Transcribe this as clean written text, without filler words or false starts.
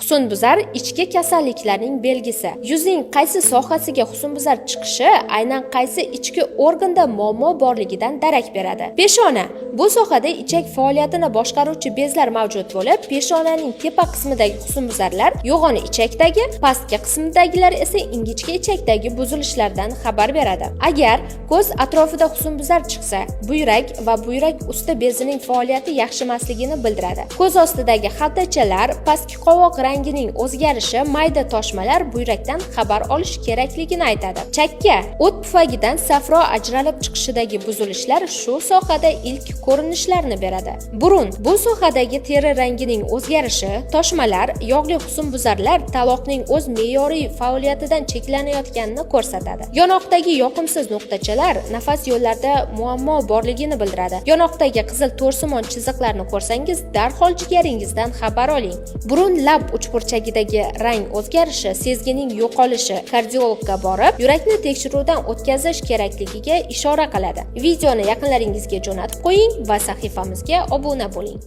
Husnbuzar ichki kasalliklarning belgisi. Yuzning qaysi sohasiga husnbuzar chiqishi aynan qaysi ichki organda muammo borligidan darak beradi. Peshona. Bu sohada ichak faoliyatini boshqaruvchi bezlar mavjud bo'lib, peshonaning tepa qismidagi husnbuzarlar yo'g'on ichakdagi, pastki qismidagilar esa ingichka ichakdagi buzilishlardan xabar beradi. Agar ko'z atrofida husnbuzar chiqsa, buyrak va buyrak usti bezining faoliyati yaxshimasligini bildiradi. Ko'z ostidagi xaltachalar, pastki qovoq rangining o'zgarishi, mayda toshmalar buyrakdan xabar olish kerakligini aytadi. Chakka, o't pufagidan safro ajralib chiqishidagi buzilishlar shu sohada ilk ko'rinishlarni beradi. Burun, bu sohadagi teri rangining o'zgarishi, toshmalar, yog'li husnbuzarlar taloqning o'z me'yoriy faoliyatidan cheklanayotganini ko'rsatadi. Yonoqdagi yoqimsiz nuqtachalar nafas yo'llarida muammo borligini bildiradi. Yonoqdagi qizil to'rsimon chiziqlarni ko'rsangiz, darhol jigaringizdan xabar oling. Burun lab uchburchagidagi rang o'zgarishi, sezgining yo'qolishi kardiologga borib, yurakni tekshiruvdan o'tkazish kerakligiga ishora qiladi. Videoni yaqinlaringizga jo'natib qo'ying va sahifamizga obuna bo'ling.